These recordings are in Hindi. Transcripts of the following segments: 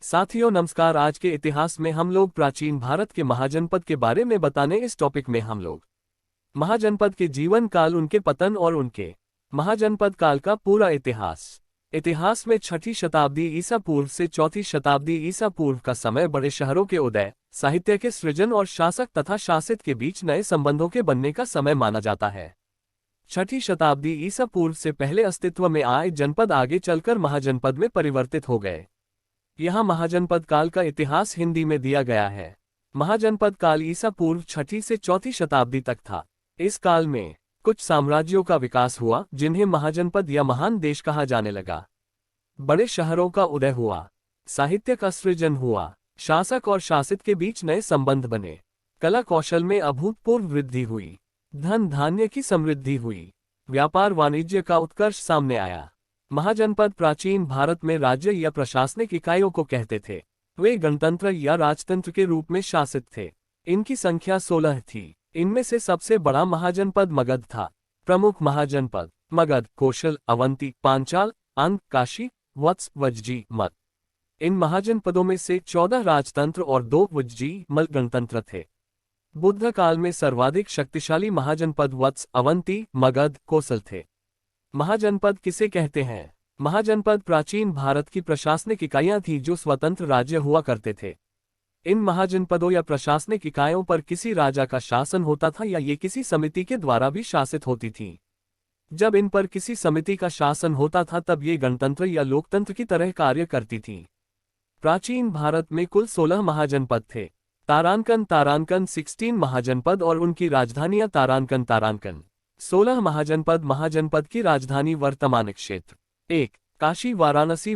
साथियों नमस्कार। आज के इतिहास में हम लोग प्राचीन भारत के महाजनपद के बारे में बताने इस टॉपिक में हम लोग महाजनपद के जीवन काल, उनके पतन और उनके महाजनपद काल का पूरा इतिहास में 6ठी शताब्दी ईसा पूर्व से 4ठी शताब्दी ईसा पूर्व का समय बड़े शहरों के उदय, साहित्य के सृजन और शासक तथा शासित के बीच नए संबंधों के बनने का समय माना जाता है। 6ठी शताब्दी ईसा पूर्व से पहले अस्तित्व में आए जनपद आगे चलकर महाजनपद में परिवर्तित हो गए। यहाँ महाजनपद काल का इतिहास हिंदी में दिया गया है। महाजनपद काल ईसा पूर्व 6ठी से 4ठी शताब्दी तक था। इस काल में कुछ साम्राज्यों का विकास हुआ जिन्हें महाजनपद या महान देश कहा जाने लगा। बड़े शहरों का उदय हुआ, साहित्य का सृजन हुआ, शासक और शासित के बीच नए संबंध बने, कला कौशल में अभूतपूर्व वृद्धि हुई, धन धान्य की समृद्धि हुई, व्यापार वाणिज्य का उत्कर्ष सामने आया। महाजनपद प्राचीन भारत में राज्य या प्रशासनिक इकाइयों को कहते थे। वे गणतंत्र या राजतंत्र के रूप में शासित थे। इनकी संख्या 16 थी। इनमें से सबसे बड़ा महाजनपद मगध था। प्रमुख महाजनपद मगध, कौशल, अवंती, पांचाल, अंग, काशी, वत्स, वज्जी, मत। इन महाजनपदों में से 14 राजतंत्र और 2 वज्जी मल गणतंत्र थे। बुद्ध काल में सर्वाधिक शक्तिशाली महाजनपद वत्स, अवंती, मगध, कौशल थे। महाजनपद किसे कहते हैं? महाजनपद प्राचीन भारत की प्रशासनिक इकाइयां थीं जो स्वतंत्र राज्य हुआ करते थे। इन महाजनपदों या प्रशासनिक इकाइयों पर किसी राजा का शासन होता था या ये किसी समिति के द्वारा भी शासित होती थीं। जब इन पर किसी समिति का शासन होता था तब ये गणतंत्र या लोकतंत्र की तरह कार्य करती थीं। प्राचीन भारत में कुल 16 महाजनपद थे। तारांकन 16 महाजनपद और उनकी राजधानियां तारांकन 16 महाजनपद। महाजनपद की राजधानी वर्तमान क्षेत्र 1 काशी वाराणसी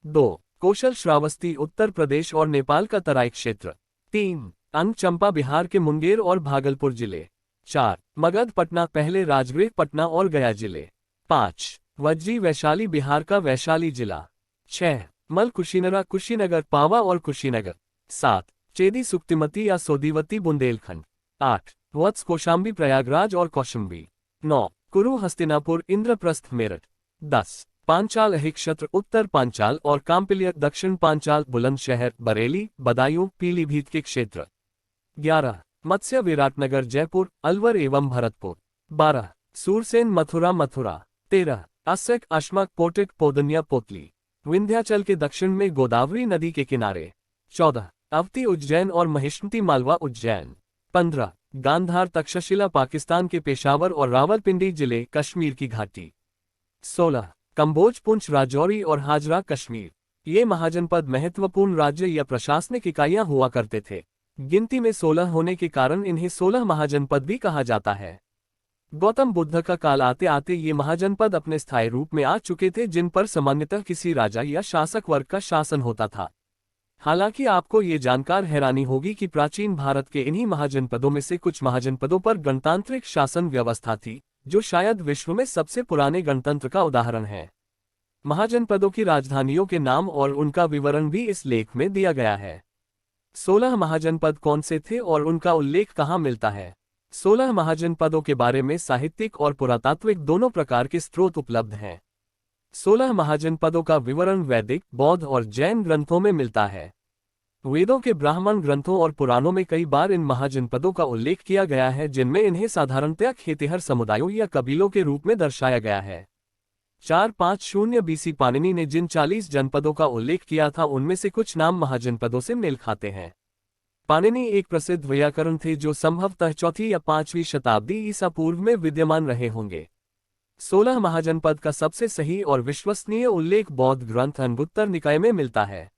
2 कौशल श्रावस्ती उत्तर प्रदेश और नेपाल का तराई क्षेत्र 3 अंग चंपा बिहार के मुंगेर और भागलपुर जिले 4 मगध पटना पहले राजगृह पटना और गया जिले 5 वज्जी वैशाली बिहार का वैशाली जिला 6 मल कुशीनगर पावा और कुशीनगर 7 चेदी सुक्तिमती या सोदीवती बुंदेलखंड 8 वत्स कौशाम्बी प्रयागराज और कौशाम्बी 9 कुरु हस्तिनापुर इंद्रप्रस्थ मेरठ 10 पांचाल अहिक्षत्र उत्तर पांचाल और काम्पिलियक दक्षिण पांचाल बुलंदशहर बरेली बदायूं पीलीभीत के क्षेत्र 11 मत्स्य विराटनगर जयपुर अलवर एवं भरतपुर 12 सूरसेन मथुरा 13 अस्सक अशमक पोटिक पोदनिया पोतली विंध्याचल के दक्षिण में गोदावरी नदी के किनारे 14 अवती उज्जैन और महिष्मती मालवा उज्जैन 15 गांधार तक्षशिला पाकिस्तान के पेशावर और रावलपिंडी जिले कश्मीर की घाटी 16 कंबोज पुंछ राजौरी और हाजरा कश्मीर। ये महाजनपद महत्वपूर्ण राज्य या प्रशासनिक इकाइयां हुआ करते थे। गिनती में 16 होने के कारण इन्हें 16 महाजनपद भी कहा जाता है। गौतम बुद्ध का काल आते आते ये महाजनपद अपने स्थायी रूप में आ चुके थे जिन पर सामान्यतः किसी राजा या शासक वर्ग का शासन होता था। हालांकि आपको ये जानकर हैरानी होगी कि प्राचीन भारत के इन्हीं महाजनपदों में से कुछ महाजनपदों पर गणतांत्रिक शासन व्यवस्था थी, जो शायद विश्व में सबसे पुराने गणतंत्र का उदाहरण है। महाजनपदों की राजधानियों के नाम और उनका विवरण भी इस लेख में दिया गया है। 16 महाजनपद कौन से थे और उनका उल्लेख कहाँ मिलता है? 16 महाजनपदों के बारे में साहित्यिक और पुरातात्विक दोनों प्रकार के स्रोत उपलब्ध हैं। 16 महाजनपदों का विवरण वैदिक, बौद्ध और जैन ग्रंथों में मिलता है। वेदों के ब्राह्मण ग्रंथों और पुराणों में कई बार इन महाजनपदों का उल्लेख किया गया है, जिनमें इन्हें साधारणतया खेतिहर समुदायों या कबीलों के रूप में दर्शाया गया है। 450 बीसी पाणिनि ने जिन 40 जनपदों का उल्लेख किया था उनमें से कुछ नाम महाजनपदों से मेल खाते हैं। पाणिनि एक प्रसिद्ध वैयाकरण थे जो संभवतः 4वीं या 5वीं शताब्दी ईसा पूर्व में विद्यमान रहे होंगे। 16 महाजनपद का सबसे सही और विश्वसनीय उल्लेख बौद्ध ग्रंथ अंगुत्तर निकाय में मिलता है।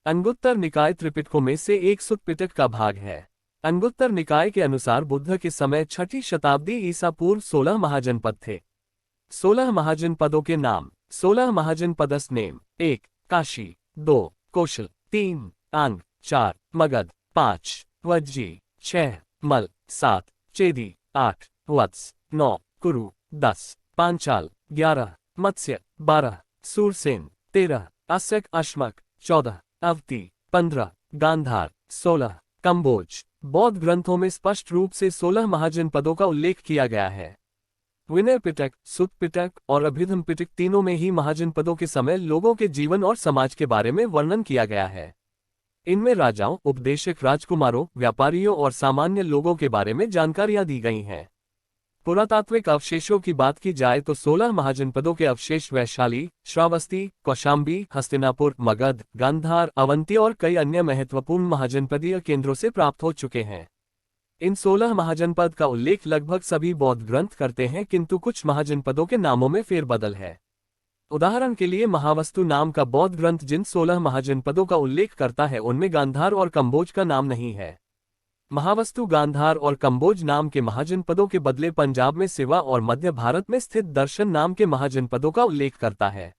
अंगुत्तर निकाय त्रिपिटकों में से एक सुत्त पिटक का भाग है। अंगुत्तर निकाय के अनुसार बुद्ध के समय 6ठी शताब्दी ईसा पूर्व 16 महाजनपद थे। 16 महाजनपदों के नाम। 16 महाजनपदस नेम 1 काशी 2 कौशल 3 अंग 4 मगध 5 वज्जी 6 मल 7 चेदी 8 वत्स 9 कुरु 10 पांचाल 11 मत्स्य 12 सूरसेन 13 अस्सक अशमक 14 अवती 15 गांधार 16 कंबोज। बौद्ध ग्रंथों में स्पष्ट रूप से 16 महाजनपदों का उल्लेख किया गया है। विनय पिटक, सुत पिटक और अभिधम पिटक तीनों में ही महाजनपदों के समय लोगों के जीवन और समाज के बारे में वर्णन किया गया है। इनमें राजाओं, उपदेशक, राजकुमारों, व्यापारियों और सामान्य लोगों के बारे में जानकारियां दी गई हैं। पुरातात्विक अवशेषों की बात की जाए तो 16 महाजनपदों के अवशेष वैशाली, श्रावस्ती, कौशांबी, हस्तिनापुर, मगध, गांधार, अवंती और कई अन्य महत्वपूर्ण महाजनपदीय केंद्रों से प्राप्त हो चुके हैं। इन 16 महाजनपद का उल्लेख लगभग सभी बौद्ध ग्रंथ करते हैं, किंतु कुछ महाजनपदों के नामों में फेरबदल है। उदाहरण के लिए महावस्तु नाम का बौद्ध ग्रंथ जिन 16 महाजनपदों का उल्लेख करता है उनमें गांधार और कंबोज का नाम नहीं है। महावस्तु गांधार और कंबोज नाम के महाजनपदों के बदले पंजाब में सिवा और मध्य भारत में स्थित दर्शन नाम के महाजनपदों का उल्लेख करता है।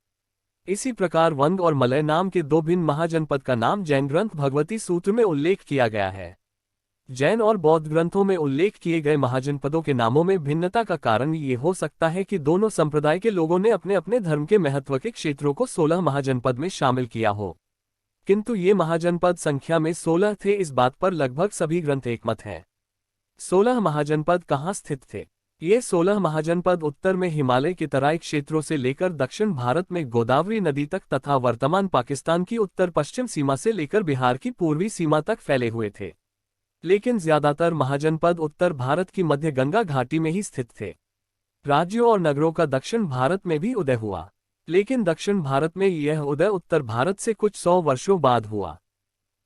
इसी प्रकार वंग और मलय नाम के दो भिन्न महाजनपद का नाम जैन ग्रंथ भगवती सूत्र में उल्लेख किया गया है। जैन और बौद्ध ग्रंथों में उल्लेख किए गए महाजनपदों के नामों में भिन्नता का कारण ये हो सकता है कि दोनों संप्रदाय के लोगों ने अपने अपने धर्म के महत्व के क्षेत्रों को 16 महाजनपद में शामिल किया हो, किंतु ये महाजनपद संख्या में 16 थे, इस बात पर लगभग सभी ग्रंथ एकमत हैं। 16 महाजनपद कहाँ स्थित थे? ये 16 महाजनपद उत्तर में हिमालय के तराई क्षेत्रों से लेकर दक्षिण भारत में गोदावरी नदी तक तथा वर्तमान पाकिस्तान की उत्तर पश्चिम सीमा से लेकर बिहार की पूर्वी सीमा तक फैले हुए थे। लेकिन ज्यादातर महाजनपद उत्तर भारत की मध्य गंगा घाटी में ही स्थित थे। राज्यों और नगरों का दक्षिण भारत में भी उदय हुआ, लेकिन दक्षिण भारत में यह उदय उत्तर भारत से कुछ 100 वर्षों बाद हुआ।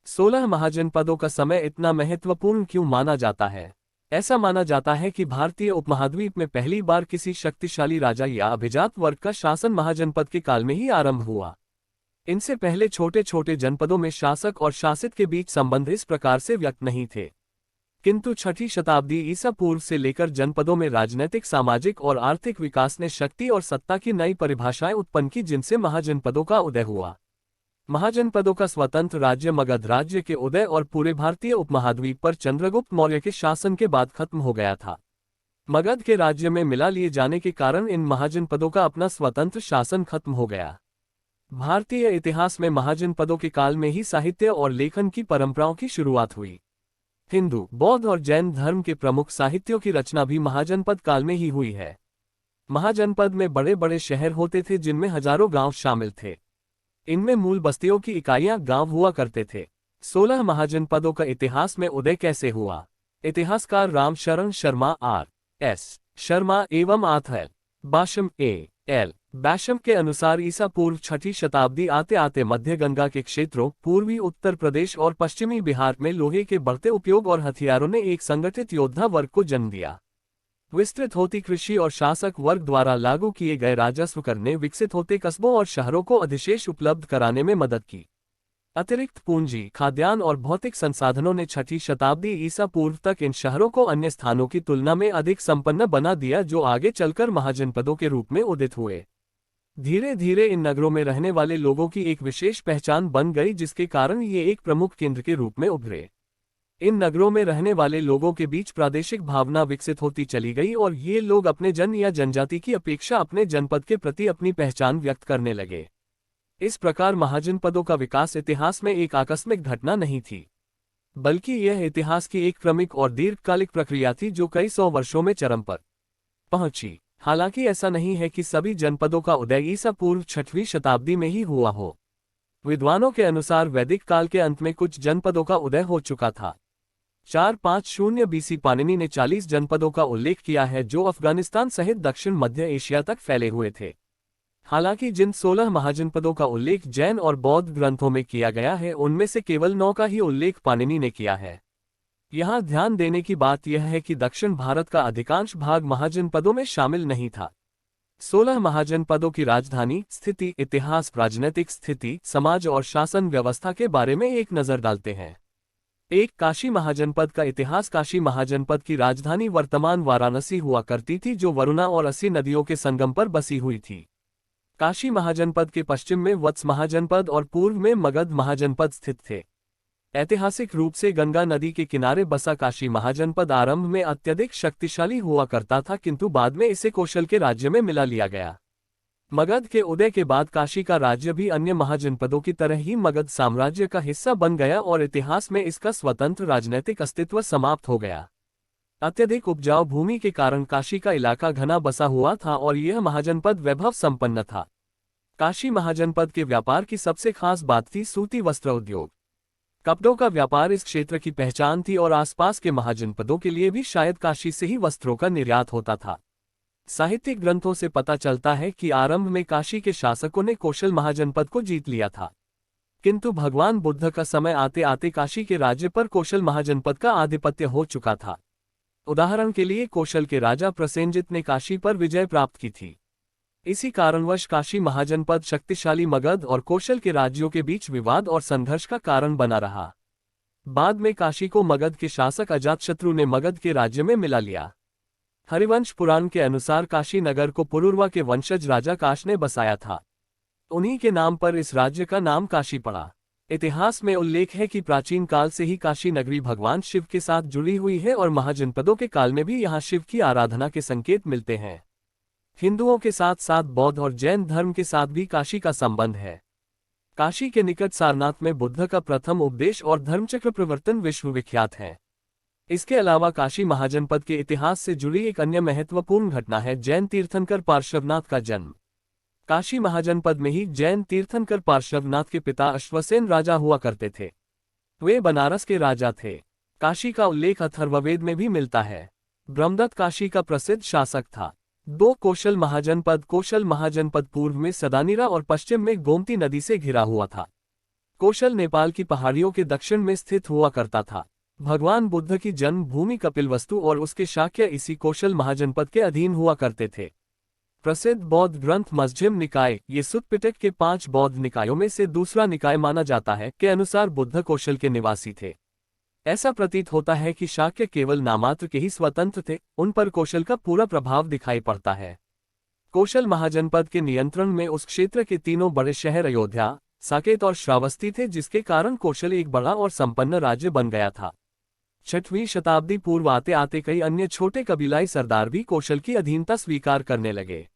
16 महाजनपदों का समय इतना महत्वपूर्ण क्यों माना जाता है? ऐसा माना जाता है कि भारतीय उपमहाद्वीप में पहली बार किसी शक्तिशाली राजा या अभिजात वर्ग का शासन महाजनपद के काल में ही आरंभ हुआ। इनसे पहले छोटे छोटे जनपदों में शासक और शासित के बीच संबंध इस प्रकार से व्यक्त नहीं थे, किंतु 6ठी शताब्दी ईसा पूर्व से लेकर जनपदों में राजनैतिक, सामाजिक और आर्थिक विकास ने शक्ति और सत्ता की नई परिभाषाएं उत्पन्न की, जिनसे महाजनपदों का उदय हुआ। महाजनपदों का स्वतंत्र राज्य मगध राज्य के उदय और पूरे भारतीय उपमहाद्वीप पर चंद्रगुप्त मौर्य के शासन के बाद खत्म हो गया था। मगध के राज्य में मिला लिए जाने के कारण इन महाजनपदों का अपना स्वतंत्र शासन खत्म हो गया। भारतीय इतिहास में महाजनपदों के काल में ही साहित्य और लेखन की परंपराओं की शुरुआत हुई। हिंदू, बौद्ध और जैन धर्म के प्रमुख साहित्यों की रचना भी महाजनपद काल में ही हुई है। महाजनपद में बड़े बड़े शहर होते थे जिनमें हजारों गांव शामिल थे। इनमें मूल बस्तियों की इकाइयां गांव हुआ करते थे। 16 महाजनपदों का इतिहास में उदय कैसे हुआ? इतिहासकार रामशरण शर्मा R.S. शर्मा एवं आथर बाशम A.L. बैशम के अनुसार ईसा पूर्व 6ठी शताब्दी आते आते मध्य गंगा के क्षेत्रों, पूर्वी उत्तर प्रदेश और पश्चिमी बिहार में लोहे के बढ़ते उपयोग और हथियारों ने एक संगठित योद्धा वर्ग को जन्म दिया। विस्तृत होती कृषि और शासक वर्ग द्वारा लागू किए गए राजस्व कर ने विकसित होते कस्बों और शहरों को अधिशेष उपलब्ध कराने में मदद की। अतिरिक्त पूंजी, खाद्यान्न और भौतिक संसाधनों ने 6ठी शताब्दी ईसा पूर्व तक इन शहरों को अन्य स्थानों की तुलना में अधिक संपन्न बना दिया, जो आगे चलकर महाजनपदों के रूप में उदित हुए। धीरे धीरे इन नगरों में रहने वाले लोगों की एक विशेष पहचान बन गई, जिसके कारण ये एक प्रमुख केंद्र के रूप में उभरे। इन नगरों में रहने वाले लोगों के बीच प्रादेशिक भावना विकसित होती चली गई और ये लोग अपने जन या जनजाति की अपेक्षा अपने जनपद के प्रति अपनी पहचान व्यक्त करने लगे। इस प्रकार महाजनपदों का विकास इतिहास में एक आकस्मिक घटना नहीं थी, बल्कि यह इतिहास की एक क्रमिक और दीर्घकालिक प्रक्रिया थी जो कई 100 वर्षों में चरम पर पहुंची। हालांकि ऐसा नहीं है कि सभी जनपदों का उदय ईसा पूर्व 6वीं शताब्दी में ही हुआ हो। विद्वानों के अनुसार वैदिक काल के अंत में कुछ जनपदों का उदय हो चुका था। 450 BC पाणिनि ने 40 जनपदों का उल्लेख किया है जो अफगानिस्तान सहित दक्षिण मध्य एशिया तक फैले हुए थे। हालांकि जिन 16 महाजनपदों का उल्लेख जैन और बौद्ध ग्रंथों में किया गया है उनमें से केवल 9 का ही उल्लेख पाणिनि ने किया है। यहाँ ध्यान देने की बात यह है कि दक्षिण भारत का अधिकांश भाग महाजनपदों में शामिल नहीं था। 16 महाजनपदों की राजधानी, स्थिति, इतिहास, राजनीतिक स्थिति, समाज और शासन व्यवस्था के बारे में एक नजर डालते हैं। एक काशी महाजनपद का इतिहास। काशी महाजनपद की राजधानी वर्तमान वाराणसी हुआ करती थी, जो वरुणा और अस्सी नदियों के संगम पर बसी हुई थी। काशी महाजनपद के पश्चिम में वत्स महाजनपद और पूर्व में मगध महाजनपद स्थित थे। ऐतिहासिक रूप से गंगा नदी के किनारे बसा काशी महाजनपद आरंभ में अत्यधिक शक्तिशाली हुआ करता था, किंतु बाद में इसे कौशल के राज्य में मिला लिया गया। मगध के उदय के बाद काशी का राज्य भी अन्य महाजनपदों की तरह ही मगध साम्राज्य का हिस्सा बन गया और इतिहास में इसका स्वतंत्र राजनीतिक अस्तित्व समाप्त हो गया। अत्यधिक उपजाऊ भूमि के कारण काशी का इलाका घना बसा हुआ था और यह महाजनपद वैभव संपन्न था। काशी महाजनपद के व्यापार की सबसे खास बात थी सूती वस्त्र उद्योग। कपड़ों का व्यापार इस क्षेत्र की पहचान थी और आसपास के महाजनपदों के लिए भी शायद काशी से ही वस्त्रों का निर्यात होता था। साहित्यिक ग्रंथों से पता चलता है कि आरंभ में काशी के शासकों ने कौशल महाजनपद को जीत लिया था, किंतु भगवान बुद्ध का समय आते आते काशी के राज्य पर कौशल महाजनपद का आधिपत्य हो चुका था। उदाहरण के लिए कौशल के राजा प्रसेनजित ने काशी पर विजय प्राप्त की थी। इसी कारणवश काशी महाजनपद शक्तिशाली मगध और कौशल के राज्यों के बीच विवाद और संघर्ष का कारण बना रहा। बाद में काशी को मगध के शासक अजातशत्रु ने मगध के राज्य में मिला लिया। हरिवंश पुराण के अनुसार काशी नगर को पुरुरवा के वंशज राजा काश ने बसाया था। उन्हीं के नाम पर इस राज्य का नाम काशी पड़ा। इतिहास में उल्लेख है कि प्राचीन काल से ही काशी नगरी भगवान शिव के साथ जुड़ी हुई है और महाजनपदों के काल में भी यहाँ शिव की आराधना के संकेत मिलते हैं। हिंदुओं के साथ साथ बौद्ध और जैन धर्म के साथ भी काशी का संबंध है। काशी के निकट सारनाथ में बुद्ध का प्रथम उपदेश और धर्मचक्र प्रवर्तन विश्वविख्यात है। इसके अलावा काशी महाजनपद के इतिहास से जुड़ी एक अन्य महत्वपूर्ण घटना है जैन तीर्थंकर पार्श्वनाथ का जन्म। काशी महाजनपद में ही जैन तीर्थंकर पार्श्वनाथ के पिता अश्वसेन राजा हुआ करते थे। वे बनारस के राजा थे। काशी का उल्लेख अथर्ववेद में भी मिलता है। ब्रह्मदत्त काशी का प्रसिद्ध शासक था। दो कौशल महाजनपद पूर्व में सदानीरा और पश्चिम में गोमती नदी से घिरा हुआ था। कौशल नेपाल की पहाड़ियों के दक्षिण में स्थित हुआ करता था। भगवान बुद्ध की जन्मभूमि कपिलवस्तु और उसके शाक्य इसी कौशल महाजनपद के अधीन हुआ करते थे। प्रसिद्ध बौद्ध ग्रंथ मजझिम निकाय, ये सुत्त पिटक के 5 बौद्ध निकायों में से दूसरा निकाय माना जाता है, के अनुसार बुद्ध कौशल के निवासी थे। ऐसा प्रतीत होता है कि शाक्य केवल नामात्र के ही स्वतंत्र थे, उन पर कौशल का पूरा प्रभाव दिखाई पड़ता है। कौशल महाजनपद के नियंत्रण में उस क्षेत्र के तीनों बड़े शहर अयोध्या, साकेत और श्रावस्ती थे, जिसके कारण कौशल एक बड़ा और संपन्न राज्य बन गया था। 6वीं शताब्दी पूर्व आते आते कई अन्य छोटे कबीलाई सरदार भी कौशल की अधीनता स्वीकार करने लगे।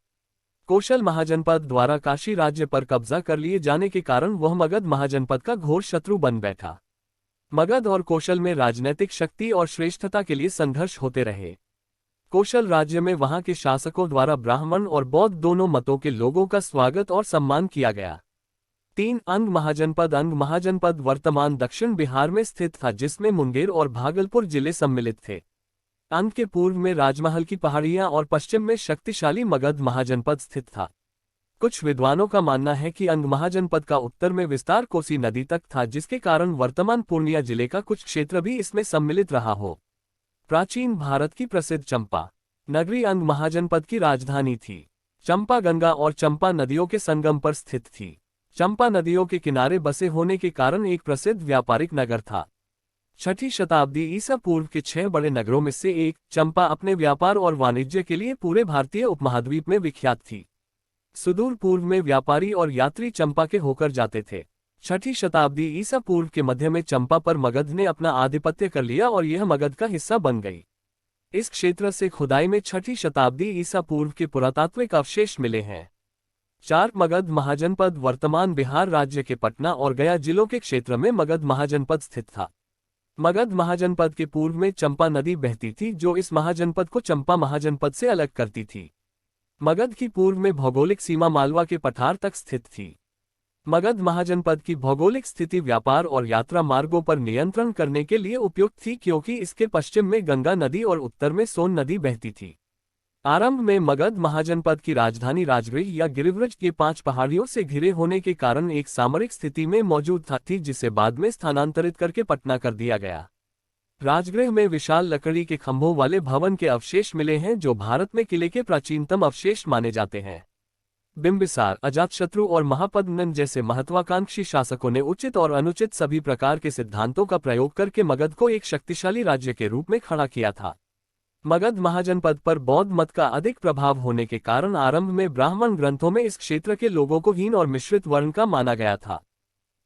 कौशल महाजनपद द्वारा काशी राज्य पर कब्जा कर लिए जाने के कारण वह मगध महाजनपद का घोर शत्रु बन बैठा। मगध और कौशल में राजनैतिक शक्ति और श्रेष्ठता के लिए संघर्ष होते रहे। कौशल राज्य में वहां के शासकों द्वारा ब्राह्मण और बौद्ध दोनों मतों के लोगों का स्वागत और सम्मान किया गया। 3 अंग महाजनपद वर्तमान दक्षिण बिहार में स्थित था, जिसमें मुंगेर और भागलपुर जिले सम्मिलित थे। अंग के पूर्व में राजमहल की पहाड़ियां और पश्चिम में शक्तिशाली मगध महाजनपद स्थित था। कुछ विद्वानों का मानना है कि अंग महाजनपद का उत्तर में विस्तार कोसी नदी तक था, जिसके कारण वर्तमान पूर्णिया जिले का कुछ क्षेत्र भी इसमें सम्मिलित रहा हो। प्राचीन भारत की प्रसिद्ध चंपा नगरी अंग महाजनपद की राजधानी थी। चंपा गंगा और चंपा नदियों के संगम पर स्थित थी। चंपा नदियों के किनारे बसे होने के कारण एक प्रसिद्ध व्यापारिक नगर था। 6ठी शताब्दी ईसा पूर्व के 6 बड़े नगरों में से एक, चंपा अपने व्यापार और वाणिज्य के लिए पूरे भारतीय उपमहाद्वीप में विख्यात थी। सुदूर पूर्व में व्यापारी और यात्री चंपा के होकर जाते थे। 6ठी शताब्दी ईसा पूर्व के मध्य में चंपा पर मगध ने अपना आधिपत्य कर लिया और यह मगध का हिस्सा बन गई। इस क्षेत्र से खुदाई में 6ठी शताब्दी ईसा पूर्व के पुरातात्विक अवशेष मिले हैं। 4 मगध महाजनपद वर्तमान बिहार राज्य के पटना और गया जिलों के क्षेत्र में मगध महाजनपद स्थित था। मगध महाजनपद के पूर्व में चंपा नदी बहती थी, जो इस महाजनपद को चंपा महाजनपद से अलग करती थी। मगध की पूर्व में भौगोलिक सीमा मालवा के पठार तक स्थित थी। मगध महाजनपद की भौगोलिक स्थिति व्यापार और यात्रा मार्गों पर नियंत्रण करने के लिए उपयुक्त थी, क्योंकि इसके पश्चिम में गंगा नदी और उत्तर में सोन नदी बहती थी। आरंभ में मगध महाजनपद की राजधानी राजगृह या गिरिव्रज के 5 पहाड़ियों से घिरे होने के कारण एक सामरिक स्थिति में मौजूद थी, जिसे बाद में स्थानांतरित करके पटना कर दिया गया। राजगृह में विशाल लकड़ी के खंभों वाले भवन के अवशेष मिले हैं, जो भारत में किले के प्राचीनतम अवशेष माने जाते हैं। बिंबिसार, अजातशत्रु और महापद्मनंद जैसे महत्वाकांक्षी शासकों ने उचित और अनुचित सभी प्रकार के सिद्धांतों का प्रयोग करके मगध को एक शक्तिशाली राज्य के रूप में खड़ा किया था। मगध महाजनपद पर बौद्ध मत का अधिक प्रभाव होने के कारण आरंभ में ब्राह्मण ग्रंथों में इस क्षेत्र के लोगों को हीन और मिश्रित वर्ण का माना गया था।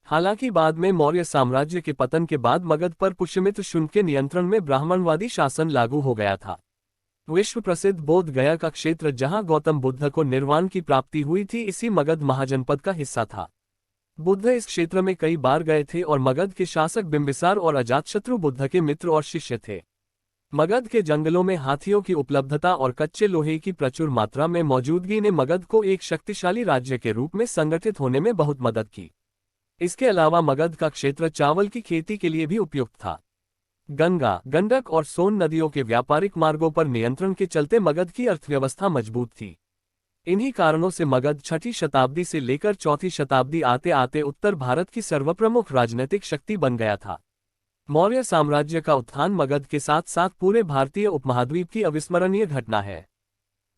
हालांकि बाद में मौर्य साम्राज्य के पतन के बाद मगध पर पुष्यमित्र शुंग के नियंत्रण में ब्राह्मणवादी शासन लागू हो गया था। विश्व प्रसिद्ध बोध गया का क्षेत्र, जहां गौतम बुद्ध को निर्वाण की प्राप्ति हुई थी, इसी मगध महाजनपद का हिस्सा था। बुद्ध इस क्षेत्र में कई बार गए थे और मगध के शासक बिंबिसार और अजातशत्रु बुद्ध के मित्र और शिष्य थे। मगध के जंगलों में हाथियों की उपलब्धता और कच्चे लोहे की प्रचुर मात्रा में मौजूदगी ने मगध को एक शक्तिशाली राज्य के रूप में संगठित होने में बहुत मदद की। इसके अलावा मगध का क्षेत्र चावल की खेती के लिए भी उपयुक्त था। गंगा, गंडक और सोन नदियों के व्यापारिक मार्गों पर नियंत्रण के चलते मगध की अर्थव्यवस्था मजबूत थी। इन्हीं कारणों से मगध 6ठी शताब्दी से लेकर 4ठी शताब्दी आते आते उत्तर भारत की सर्वप्रमुख राजनीतिक शक्ति बन गया था। मौर्य साम्राज्य का उत्थान मगध के साथ साथ पूरे भारतीय उपमहाद्वीप की अविस्मरणीय घटना है।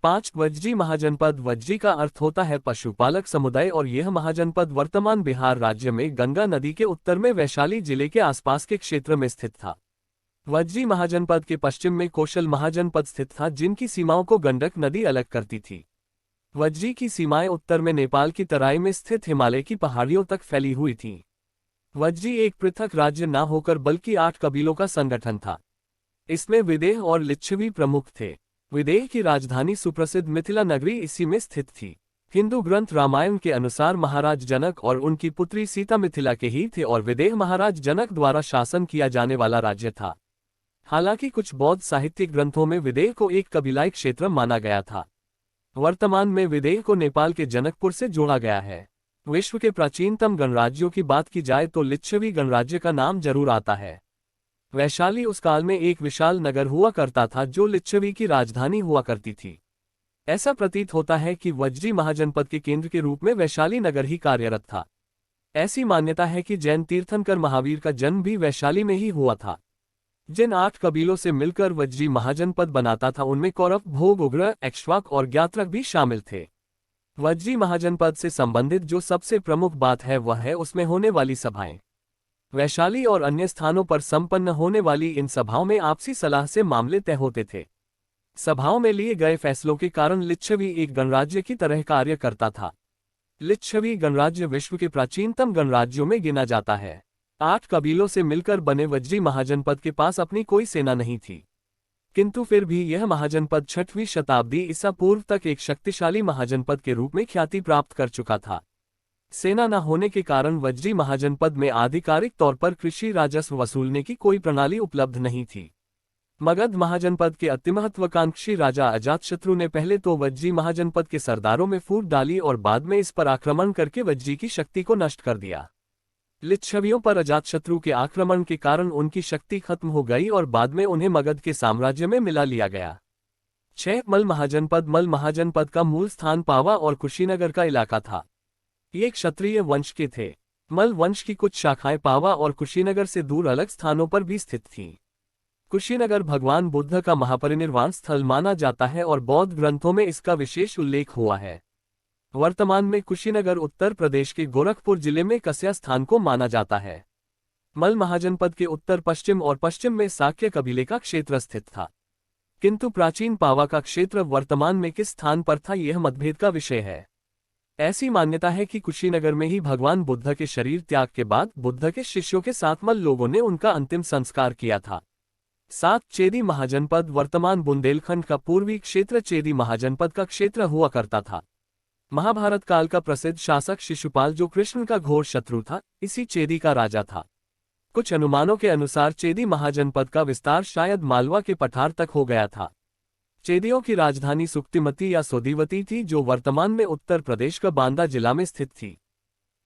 5 वज्जी महाजनपद। वज्जी का अर्थ होता है पशुपालक समुदाय और यह महाजनपद वर्तमान बिहार राज्य में गंगा नदी के उत्तर में वैशाली जिले के आसपास के क्षेत्र में स्थित था। वज्जी महाजनपद के पश्चिम में कौशल महाजनपद स्थित था, जिनकी सीमाओं को गंडक नदी अलग करती थी। वज्जी की सीमाएं उत्तर में नेपाल की तराई में स्थित हिमालय की पहाड़ियों तक फैली हुई थीं। वज्जी एक पृथक राज्य न होकर बल्कि 8 कबीलों का संगठन था। इसमें विदेह और लिच्छवी प्रमुख थे। विदेह की राजधानी सुप्रसिद्ध मिथिला नगरी इसी में स्थित थी। हिंदू ग्रंथ रामायण के अनुसार महाराज जनक और उनकी पुत्री सीता मिथिला के ही थे और विदेह महाराज जनक द्वारा शासन किया जाने वाला राज्य था। हालांकि कुछ बौद्ध साहित्यिक ग्रंथों में विदेह को एक कबीलाई क्षेत्र माना गया था। वर्तमान में विदेह को नेपाल के जनकपुर से जोड़ा गया है। विश्व के प्राचीनतम गणराज्यों की बात की जाए तो लिच्छवी गणराज्य का नाम जरूर आता है। वैशाली उस काल में एक विशाल नगर हुआ करता था जो लिच्छवी की राजधानी हुआ करती थी। ऐसा प्रतीत होता है कि वज्जी महाजनपद के केंद्र के रूप में वैशाली नगर ही कार्यरत था। ऐसी मान्यता है कि जैन तीर्थंकर महावीर का जन्म भी वैशाली में ही हुआ था। जिन 8 कबीलों से मिलकर वज्जी महाजनपद बनाता था उनमें कौरव, भोग, उग्र, एक्ष्वाक और ज्ञात्रक भी शामिल थे। वज्जी महाजनपद से संबंधित जो सबसे प्रमुख बात है वह है उसमें होने वाली सभाएं। वैशाली और अन्य स्थानों पर संपन्न होने वाली इन सभाओं में आपसी सलाह से मामले तय होते थे। सभाओं में लिए गए फैसलों के कारण लिच्छवी एक गणराज्य की तरह कार्य करता था। लिच्छवी गणराज्य विश्व के प्राचीनतम गणराज्यों में गिना जाता है। 8 कबीलों से मिलकर बने वज्जी महाजनपद के पास अपनी कोई सेना नहीं थी, किंतु फिर भी यह महाजनपद 6वीं शताब्दी ईसा पूर्व तक एक शक्तिशाली महाजनपद के रूप में ख्याति प्राप्त कर चुका था। सेना न होने के कारण वज्जी महाजनपद में आधिकारिक तौर पर कृषि राजस्व वसूलने की कोई प्रणाली उपलब्ध नहीं थी। मगध महाजनपद के अतिमहत्वाकांक्षी राजा अजातशत्रु ने पहले तो वज्जी महाजनपद के सरदारों में फूट डाली और बाद में इस पर आक्रमण करके वज्जी की शक्ति को नष्ट कर दिया। लिच्छवियों पर अजातशत्रु के आक्रमण के कारण उनकी शक्ति खत्म हो गई और बाद में उन्हें मगध के साम्राज्य में मिला लिया गया। 6 मल महाजनपद। मल महाजनपद का मूल स्थान पावा और कुशीनगर का इलाका था। ये क्षत्रिय वंश के थे। मल वंश की कुछ शाखाएं पावा और कुशीनगर से दूर अलग स्थानों पर भी स्थित थीं। कुशीनगर भगवान बुद्ध का महापरिनिर्वाण स्थल माना जाता है और बौद्ध ग्रंथों में इसका विशेष उल्लेख हुआ है। वर्तमान में कुशीनगर उत्तर प्रदेश के गोरखपुर जिले में कस्या स्थान को माना जाता है। मल महाजनपद के उत्तर पश्चिम और पश्चिम में साक्य कबीले का क्षेत्र स्थित था, किंतु प्राचीन पावा का क्षेत्र वर्तमान में किस स्थान पर था यह मतभेद का विषय है। ऐसी मान्यता है कि कुशीनगर में ही भगवान बुद्ध के शरीर त्याग के बाद बुद्ध के शिष्यों के साथ मल लोगों ने उनका अंतिम संस्कार किया था। 7 चेदी महाजनपद। वर्तमान बुंदेलखंड का पूर्वी क्षेत्र चेदी महाजनपद का क्षेत्र हुआ करता था। महाभारत काल का प्रसिद्ध शासक शिशुपाल जो कृष्ण का घोर शत्रु था, इसी चेदी का राजा था। कुछ अनुमानों के अनुसार चेदी महाजनपद का विस्तार शायद मालवा के पठार तक हो गया था। चेदियों की राजधानी सुक्तिमती या सोदीवती थी जो वर्तमान में उत्तर प्रदेश का बांदा जिला में स्थित थी।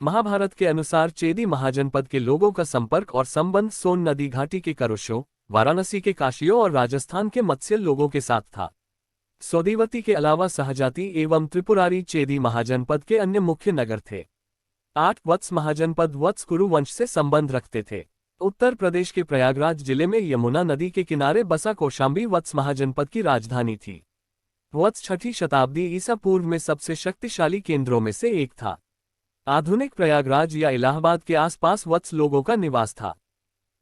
महाभारत के अनुसार चेदी महाजनपद के लोगों का संपर्क और संबंध सोन नदी घाटी के करुषों, वाराणसी के काशियों और राजस्थान के मत्स्य लोगों के साथ था। सोदीवती के अलावा सहजाति एवं त्रिपुरारी चेदी महाजनपद के अन्य मुख्य नगर थे। 8 वत्स महाजनपद। वत्स कुरु वंश से संबंध रखते थे। उत्तर प्रदेश के प्रयागराज जिले में यमुना नदी के किनारे बसा कौशाम्बी वत्स महाजनपद की राजधानी थी। वत्स 6ठी शताब्दी ईसा पूर्व में सबसे शक्तिशाली केंद्रों में से एक था। आधुनिक प्रयागराज या इलाहाबाद के आसपास वत्स लोगों का निवास था।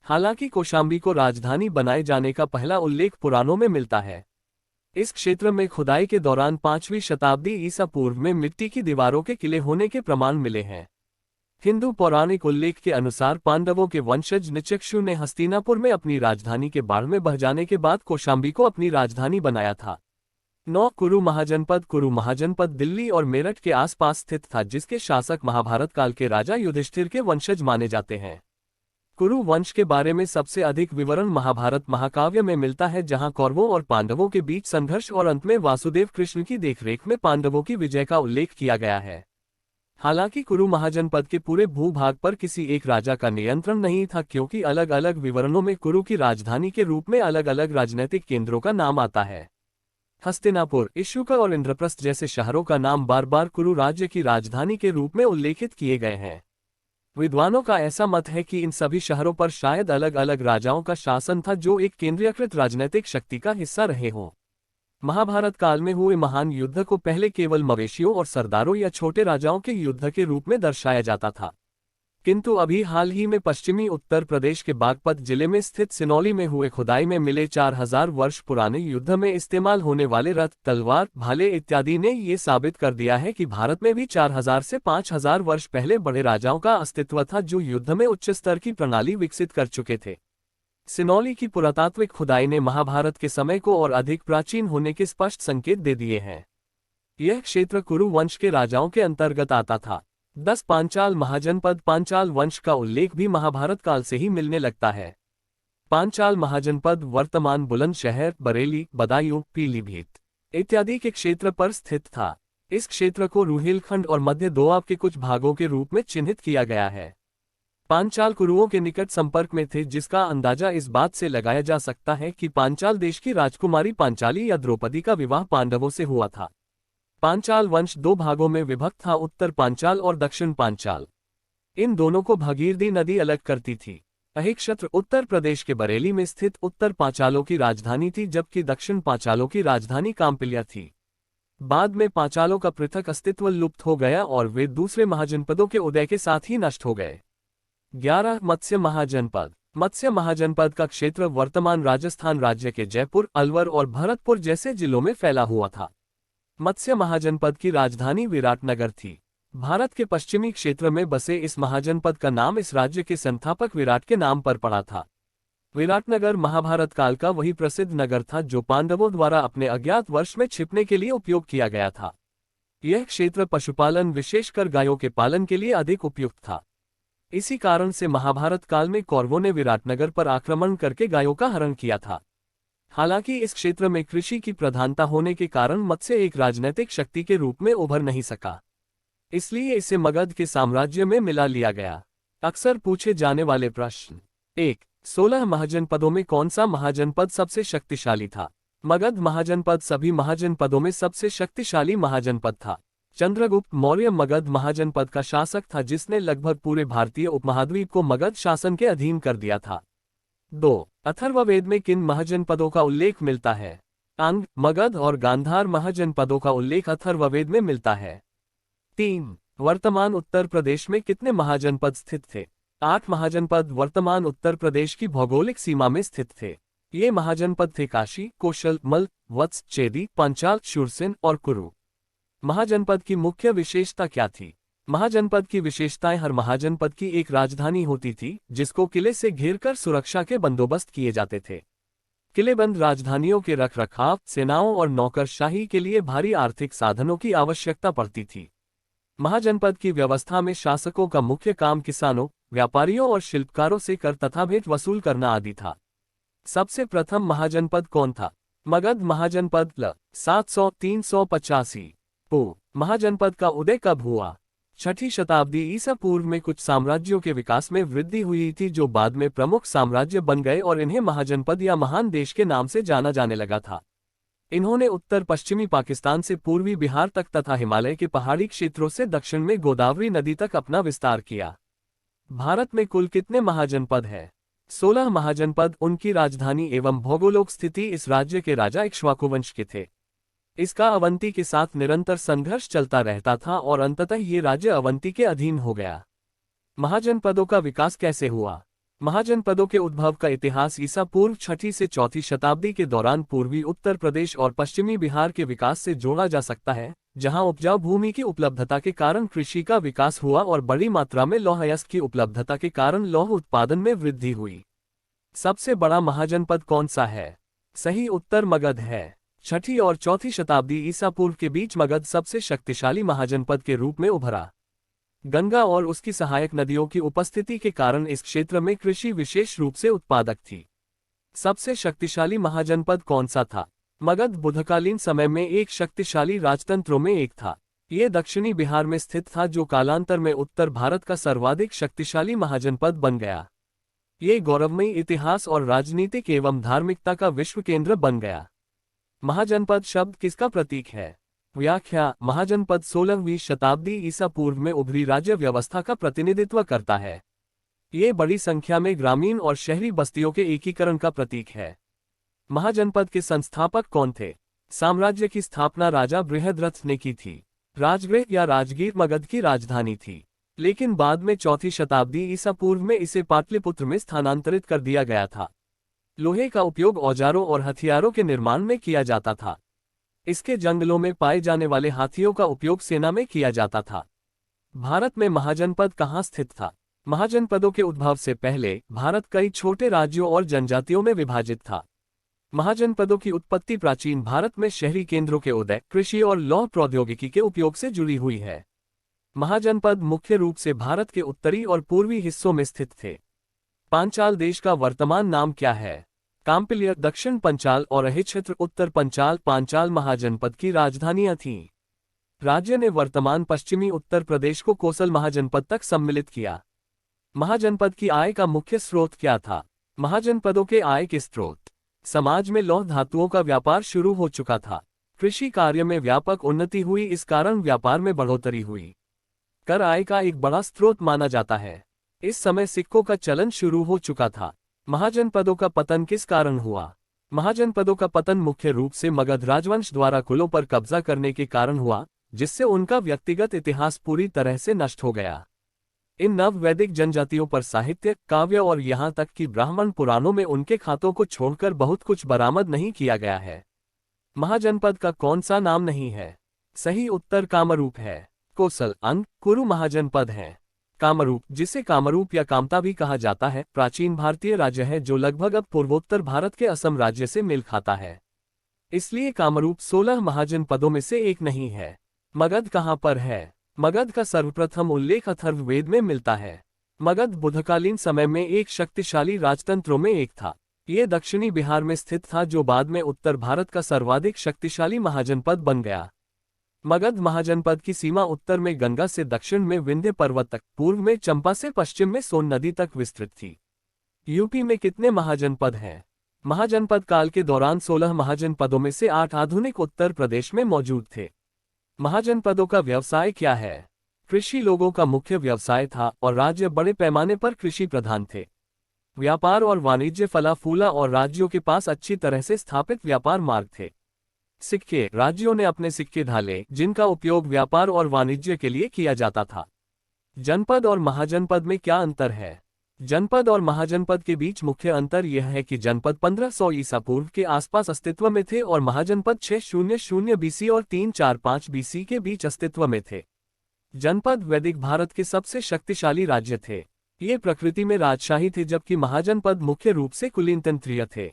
हालांकि कौशाम्बी को राजधानी बनाए जाने का पहला उल्लेख पुराणों में मिलता है। इस क्षेत्र में खुदाई के दौरान 5वीं शताब्दी ईसा पूर्व में मिट्टी की दीवारों के किले होने के प्रमाण मिले हैं। हिंदू पौराणिक उल्लेख के अनुसार पांडवों के वंशज निचक्षु ने हस्तिनापुर में अपनी राजधानी के बाढ़ में बह जाने के बाद कौशाम्बी को अपनी राजधानी बनाया था। 9 कुरु महाजनपद। कुरु महाजनपद दिल्ली और मेरठ के आसपास स्थित था, जिसके शासक महाभारत काल के राजा युधिष्ठिर के वंशज माने जाते हैं। कुरु वंश के बारे में सबसे अधिक विवरण महाभारत महाकाव्य में मिलता है, जहां कौरवों और पांडवों के बीच संघर्ष और अंत में वासुदेव कृष्ण की देखरेख में पांडवों की विजय का उल्लेख किया गया है। हालांकि कुरु महाजनपद के पूरे भूभाग पर किसी एक राजा का नियंत्रण नहीं था, क्योंकि अलग अलग विवरणों में कुरु की राजधानी के रूप में अलग अलग राजनीतिक केंद्रों का नाम आता है। हस्तिनापुर, इशुका और इंद्रप्रस्थ जैसे शहरों का नाम बार बार कुरु राज्य की राजधानी के रूप में उल्लेखित किए गए हैं। विद्वानों का ऐसा मत है कि इन सभी शहरों पर शायद अलग अलग राजाओं का शासन था, जो एक केंद्रीयकृत राजनीतिक शक्ति का हिस्सा रहे हों। महाभारत काल में हुए महान युद्ध को पहले केवल मवेशियों और सरदारों या छोटे राजाओं के युद्ध के रूप में दर्शाया जाता था, किंतु अभी हाल ही में पश्चिमी उत्तर प्रदेश के बागपत जिले में स्थित सिनौली में हुए खुदाई में मिले 4000 वर्ष पुराने युद्ध में इस्तेमाल होने वाले रथ, तलवार, भाले इत्यादि ने ये साबित कर दिया है कि भारत में भी 4000 से 5000 वर्ष पहले बड़े राजाओं का अस्तित्व था, जो युद्ध में उच्च स्तर की प्रणाली विकसित कर चुके थे। सिनौली की पुरातात्विक खुदाई ने महाभारत के समय को और अधिक प्राचीन होने के स्पष्ट संकेत दे दिए हैं। यह क्षेत्र कुरु वंश के राजाओं के अंतर्गत आता था। 10 पांचाल महाजनपद, पांचाल वंश का उल्लेख भी महाभारत काल से ही मिलने लगता है। पांचाल महाजनपद वर्तमान बुलंदशहर, बरेली, बदायूं, पीलीभीत इत्यादि के क्षेत्र पर स्थित था। इस क्षेत्र को रुहेलखंड और मध्य दोआब के कुछ भागों के रूप में चिन्हित किया गया है। पांचाल कुरुओं के निकट संपर्क में थे, जिसका अंदाजा इस बात से लगाया जा सकता है कि पांचाल देश की राजकुमारी पांचाली या द्रौपदी का विवाह पांडवों से हुआ था। पांचाल वंश 2 भागों में विभक्त था, उत्तर पांचाल और दक्षिण पांचाल। इन दोनों को भागीरथी नदी अलग करती थी। अहिक्षत्र उत्तर प्रदेश के बरेली में स्थित उत्तर पांचालों की राजधानी थी, जबकि दक्षिण पांचालों की राजधानी काम्पिल्या थी। बाद में पांचालों का पृथक अस्तित्व लुप्त हो गया और वे दूसरे महाजनपदों के उदय के साथ ही नष्ट हो गए। 11 मत्स्य महाजनपद। मत्स्य महाजनपद का क्षेत्र वर्तमान राजस्थान राज्य के जयपुर, अलवर और भरतपुर जैसे जिलों में फैला हुआ था। मत्स्य महाजनपद की राजधानी विराटनगर थी। भारत के पश्चिमी क्षेत्र में बसे इस महाजनपद का नाम इस राज्य के संस्थापक विराट के नाम पर पड़ा था। विराटनगर महाभारत काल का वही प्रसिद्ध नगर था जो पांडवों द्वारा अपने अज्ञात वर्ष में छिपने के लिए उपयोग किया गया था। यह क्षेत्र पशुपालन, विशेषकर गायों के पालन के लिए अधिक उपयुक्त था। इसी कारण से महाभारत काल में कौरवों ने विराटनगर पर आक्रमण करके गायों का हरण किया था। हालांकि इस क्षेत्र में कृषि की प्रधानता होने के कारण मत्स्य एक राजनीतिक शक्ति के रूप में उभर नहीं सका, इसलिए इसे मगध के साम्राज्य में मिला लिया गया। अक्सर पूछे जाने वाले प्रश्न। 1. 16 महाजनपदों में कौन सा महाजनपद सबसे शक्तिशाली था? मगध महाजनपद सभी महाजनपदों में सबसे शक्तिशाली महाजनपद था। चंद्रगुप्त मौर्य मगध महाजनपद का शासक था, जिसने लगभग पूरे भारतीय उपमहाद्वीप को मगध शासन के अधीन कर दिया था। 2. अथर्ववेद में किन महाजनपदों का उल्लेख मिलता है? अंग, मगध और गांधार महाजनपदों का उल्लेख अथर्ववेद में मिलता है। 3. वर्तमान उत्तर प्रदेश में कितने महाजनपद स्थित थे? 8 महाजनपद वर्तमान उत्तर प्रदेश की भौगोलिक सीमा में स्थित थे। ये महाजनपद थे काशी, कौशल, मल, वत्स, चेदी, पांचाल, शूरसेन और कुरु। महाजनपद की मुख्य विशेषता क्या थी? महाजनपद की विशेषताएं: हर महाजनपद की एक राजधानी होती थी, जिसको किले से घेरकर सुरक्षा के बंदोबस्त किए जाते थे। किलेबंद राजधानियों के रखरखाव, सेनाओं और नौकरशाही के लिए भारी आर्थिक साधनों की आवश्यकता पड़ती थी। महाजनपद की व्यवस्था में शासकों का मुख्य काम किसानों, व्यापारियों और शिल्पकारों से कर तथा भेंट वसूल करना आदि था। सबसे प्रथम महाजनपद कौन था? मगध महाजनपद। ल 700-385 पू। महाजनपद का उदय कब हुआ? 6ठी शताब्दी ईसा पूर्व में कुछ साम्राज्यों के विकास में वृद्धि हुई थी, जो बाद में प्रमुख साम्राज्य बन गए और इन्हें महाजनपद या महान देश के नाम से जाना जाने लगा था। इन्होंने उत्तर पश्चिमी पाकिस्तान से पूर्वी बिहार तक तथा हिमालय के पहाड़ी क्षेत्रों से दक्षिण में गोदावरी नदी तक अपना विस्तार किया। भारत में कुल कितने महाजनपद है? 16 महाजनपद। उनकी राजधानी एवं भौगोलिक स्थिति इस राज्य के राजा इक्ष्वाकु वंश के थे। इसका अवंती के साथ निरंतर संघर्ष चलता रहता था और अंततः ये राज्य अवंती के अधीन हो गया। महाजनपदों का विकास कैसे हुआ? महाजनपदों के उद्भव का इतिहास ईसा पूर्व 6ठी से 4ठी शताब्दी के दौरान पूर्वी उत्तर प्रदेश और पश्चिमी बिहार के विकास से जोड़ा जा सकता है, जहां उपजाऊ भूमि की उपलब्धता के कारण कृषि का विकास हुआ और बड़ी मात्रा में लौह अयस्क की उपलब्धता के कारण लौह उत्पादन में वृद्धि हुई। सबसे बड़ा महाजनपद कौन सा है? सही उत्तर मगध है। 6ठी और 4ठी शताब्दी ईसा पूर्व के बीच मगध सबसे शक्तिशाली महाजनपद के रूप में उभरा। गंगा और उसकी सहायक नदियों की उपस्थिति के कारण इस क्षेत्र में कृषि विशेष रूप से उत्पादक थी। सबसे शक्तिशाली महाजनपद कौन सा था? मगध बुद्धकालीन समय में एक शक्तिशाली राजतंत्रों में एक था। ये दक्षिणी बिहार में स्थित था, जो कालांतर में उत्तर भारत का सर्वाधिक शक्तिशाली महाजनपद बन गया। ये गौरवमयी इतिहास और राजनीतिक एवं धार्मिकता का विश्व केंद्र बन गया। महाजनपद शब्द किसका प्रतीक है? व्याख्या: महाजनपद 16वीं शताब्दी ईसा पूर्व में उभरी राज्य व्यवस्था का प्रतिनिधित्व करता है। ये बड़ी संख्या में ग्रामीण और शहरी बस्तियों के एकीकरण का प्रतीक है। महाजनपद के संस्थापक कौन थे? साम्राज्य की स्थापना राजा बृहद्रथ ने की थी। राजगृह या राजगीर मगध की राजधानी थी, लेकिन बाद में 4वीं शताब्दी ईसा पूर्व में इसे पाटलिपुत्र में स्थानांतरित कर दिया गया था। लोहे का उपयोग औजारों और हथियारों के निर्माण में किया जाता था। इसके जंगलों में पाए जाने वाले हाथियों का उपयोग सेना में किया जाता था। भारत में महाजनपद कहाँ स्थित था? महाजनपदों के उद्भव से पहले भारत कई छोटे राज्यों और जनजातियों में विभाजित था। महाजनपदों की उत्पत्ति प्राचीन भारत में शहरी केंद्रों के उदय, कृषि और लौह प्रौद्योगिकी के उपयोग से जुड़ी हुई है। महाजनपद मुख्य रूप से भारत के उत्तरी और पूर्वी हिस्सों में स्थित थे। पांचाल देश का वर्तमान नाम क्या है? काम्पिल्य दक्षिण पंचाल और अहिक्षेत्र उत्तर पंचाल पांचाल महाजनपद की राजधानियां थीं। राज्य ने वर्तमान पश्चिमी उत्तर प्रदेश को कोसल महाजनपद तक सम्मिलित किया। महाजनपद की आय का मुख्य स्रोत क्या था? महाजनपदों के आय के स्रोत: समाज में लौह धातुओं का व्यापार शुरू हो चुका था। कृषि कार्य में व्यापक उन्नति हुई, इस कारण व्यापार में बढ़ोतरी हुई। कर आय का एक बड़ा स्रोत माना जाता है। इस समय सिक्कों का चलन शुरू हो चुका था। महाजनपदों का पतन किस कारण हुआ? महाजनपदों का पतन मुख्य रूप से मगध राजवंश द्वारा कुलों पर कब्जा करने के कारण हुआ, जिससे उनका व्यक्तिगत इतिहास पूरी तरह से नष्ट हो गया। इन नव वैदिक जनजातियों पर साहित्य, काव्य और यहाँ तक कि ब्राह्मण पुराणों में उनके खातों को छोड़कर बहुत कुछ बरामद नहीं किया गया है। महाजनपद का कौन सा नाम नहीं है? सही उत्तर कामरूप है। कोसल, अंग, कुरु महाजनपद हैं। कामरूप, जिसे कामरूप या कामता भी कहा जाता है, प्राचीन भारतीय राज्य है जो लगभग अब पूर्वोत्तर भारत के असम राज्य से मेल खाता है। इसलिए कामरूप 16 महाजनपदों में से एक नहीं है। मगध कहाँ पर है? मगध का सर्वप्रथम उल्लेख अथर्ववेद में मिलता है। मगध बुद्धकालीन समय में एक शक्तिशाली राजतंत्रों में एक था। ये दक्षिणी बिहार में स्थित था, जो बाद में उत्तर भारत का सर्वाधिक शक्तिशाली महाजनपद बन गया। मगध महाजनपद की सीमा उत्तर में गंगा से दक्षिण में विंध्य पर्वत तक, पूर्व में चंपा से पश्चिम में सोन नदी तक विस्तृत थी। यूपी में कितने महाजनपद हैं? महाजनपद काल के दौरान 16 महाजनपदों में से 8 आधुनिक उत्तर प्रदेश में मौजूद थे। महाजनपदों का व्यवसाय क्या है? कृषि लोगों का मुख्य व्यवसाय था और राज्य बड़े पैमाने पर कृषि प्रधान थे। व्यापार और वाणिज्य फला फूला और राज्यों के पास अच्छी तरह से स्थापित व्यापार मार्ग थे। सिक्के, राज्यों ने अपने सिक्के ढाले, जिनका उपयोग व्यापार और वाणिज्य के लिए किया जाता था। जनपद और महाजनपद में क्या अंतर है? जनपद और महाजनपद के बीच मुख्य अंतर यह है कि जनपद 1500 ईसा पूर्व के आसपास अस्तित्व में थे और महाजनपद 600 बीसी और 345 बीसी के बीच अस्तित्व में थे। जनपद वैदिक भारत के सबसे शक्तिशाली राज्य थे। ये प्रकृति में राजशाही थे, जबकि महाजनपद मुख्य रूप से कुलीनतंत्रीय थे।